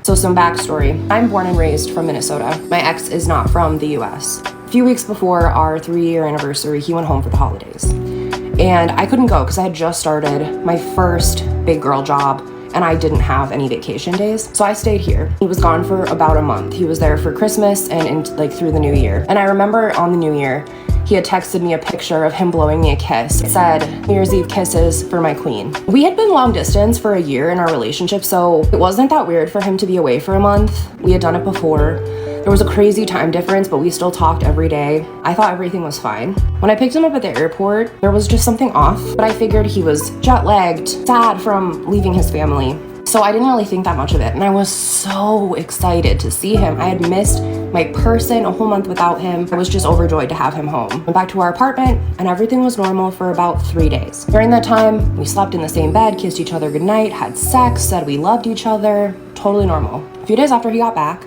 So some backstory. I'm born and raised from Minnesota. My ex is not from the US. A few weeks before our 3-year anniversary, he went home for the holidays. And I couldn't go because I had just started my first big girl job and I didn't have any vacation days. So I stayed here. He was gone for about a month. He was there for Christmas and through the new year. And I remember on the new year, he had texted me a picture of him blowing me a kiss. It said, New Year's Eve kisses for my queen. We had been long distance for a year in our relationship, so it wasn't that weird for him to be away for a month. We had done it before. There was a crazy time difference, but we still talked every day. I thought everything was fine. When I picked him up at the airport, there was just something off, but I figured he was jet-lagged, sad from leaving his family. So I didn't really think that much of it, and I was so excited to see him. I had missed my person a whole month without him. I was just overjoyed to have him home. Went back to our apartment, and everything was normal for about 3 days. During that time, we slept in the same bed, kissed each other goodnight, had sex, said we loved each other. Totally normal. A few days after he got back,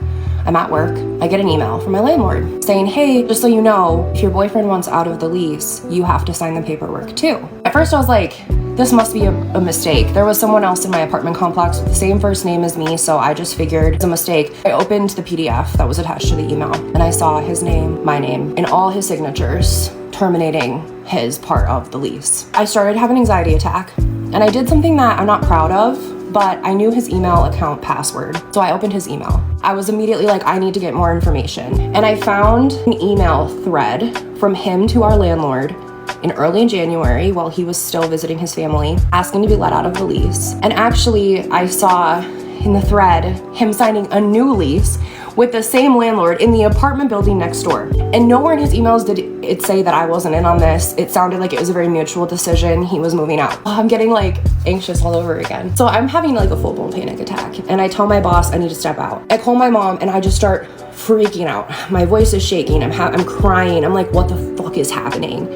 I'm at work. I get an email from my landlord saying, hey, just so you know, if your boyfriend wants out of the lease, you have to sign the paperwork too. At first I was like, this must be a mistake. There was someone else in my apartment complex with the same first name as me, so I just figured it's a mistake. I opened the PDF that was attached to the email, and I saw his name, my name, and all his signatures terminating his part of the lease. I started having an anxiety attack, and I did something that I'm not proud of, but I knew his email account password. So I opened his email. I was immediately like, I need to get more information. And I found an email thread from him to our landlord in early January while he was still visiting his family, asking to be let out of the lease. And actually, I saw in the thread him signing a new lease with the same landlord in the apartment building next door. And nowhere in his emails did it say that I wasn't in on this. It sounded like it was a very mutual decision. He was moving out. I'm getting like anxious all over again. So I'm having like a full-blown panic attack. And I tell my boss I need to step out. I call my mom and I just start freaking out. My voice is shaking. I'm crying. I'm like, what the fuck is happening?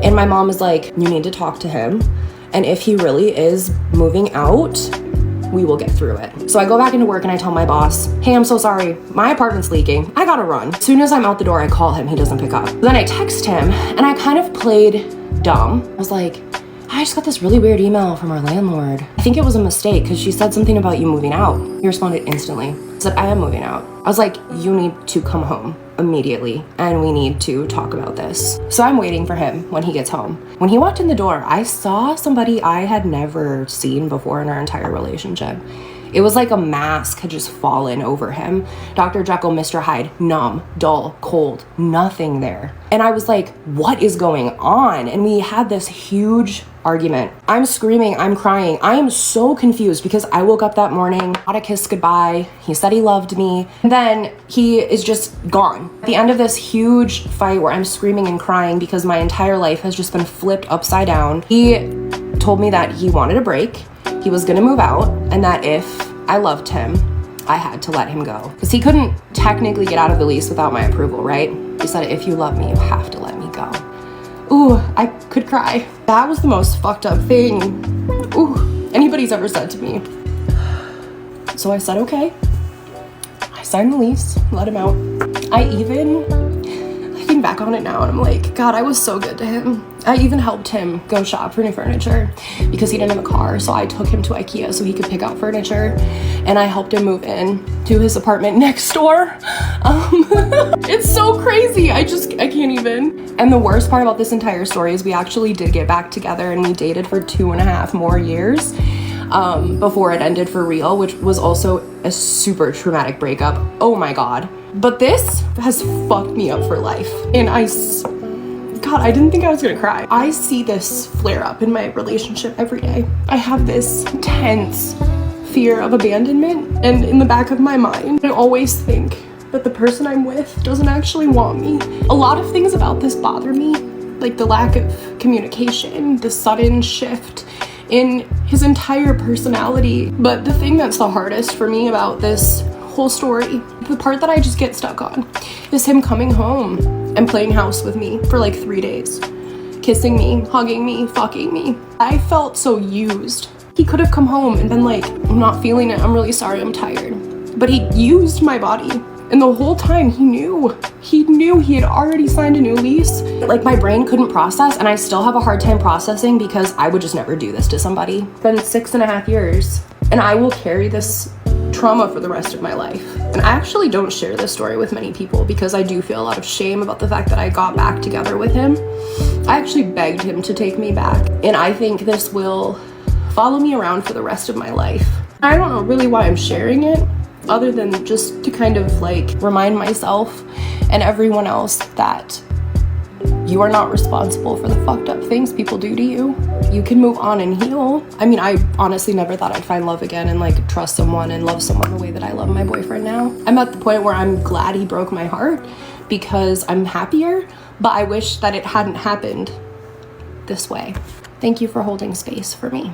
And my mom is like, you need to talk to him. And if he really is moving out, we will get through it. So I go back into work and I tell my boss, hey, I'm so sorry. My apartment's leaking. I gotta run. As soon as I'm out the door, I call him. He doesn't pick up. Then I text him and I kind of played dumb. I was like, I just got this really weird email from our landlord. I think it was a mistake because she said something about you moving out. He responded instantly. He said, I am moving out. I was like, you need to come home immediately and we need to talk about this. So I'm waiting for him when he gets home. When he walked in the door, I saw somebody I had never seen before in our entire relationship. It was like a mask had just fallen over him. Dr. Jekyll, Mr. Hyde, numb, dull, cold, nothing there. And I was like, what is going on? And we had this huge argument. I'm screaming, I'm crying. I am so confused because I woke up that morning, got a kiss goodbye. He said he loved me. And then he is just gone. At the end of this huge fight where I'm screaming and crying because my entire life has just been flipped upside down, he told me that he wanted a break. He was gonna move out and that if I loved him, I had to let him go. Because he couldn't technically get out of the lease without my approval, right? He said, if you love me, you have to let me go. Ooh, I could cry. That was the most fucked up thing, anybody's ever said to me. So I said, okay. I signed the lease, let him out. I think back on it now and I'm like, God, I was so good to him. I even helped him go shop for new furniture because he didn't have a car. So I took him to IKEA so he could pick out furniture and I helped him move in to his apartment next door. It's so crazy. I can't even. And the worst part about this entire story is we actually did get back together and we dated for 2.5 more years before it ended for real, which was also a super traumatic breakup. Oh my God. But this has fucked me up for life. And God, I didn't think I was gonna cry. I see this flare up in my relationship every day. I have this intense fear of abandonment, and in the back of my mind, I always think that the person I'm with doesn't actually want me. A lot of things about this bother me, like the lack of communication, the sudden shift in his entire personality. But the thing that's the hardest for me about this whole story, the part that I just get stuck on, is him coming home and playing house with me for like 3 days, kissing me, hugging me, fucking me. I felt so used. He could have come home and been like, I'm not feeling it, I'm really sorry, I'm tired. But he used my body. And the whole time he knew he had already signed a new lease. Like my brain couldn't process, and I still have a hard time processing because I would just never do this to somebody. It's been 6.5 years and I will carry this trauma for the rest of my life. And I actually don't share this story with many people because I do feel a lot of shame about the fact that I got back together with him. I actually begged him to take me back, and I think this will follow me around for the rest of my life. I don't know really why I'm sharing it, other than just to kind of like remind myself and everyone else that you are not responsible for the fucked up things people do to you. You can move on and heal. I mean, I honestly never thought I'd find love again and like trust someone and love someone the way that I love my boyfriend now. I'm at the point where I'm glad he broke my heart because I'm happier, but I wish that it hadn't happened this way. Thank you for holding space for me.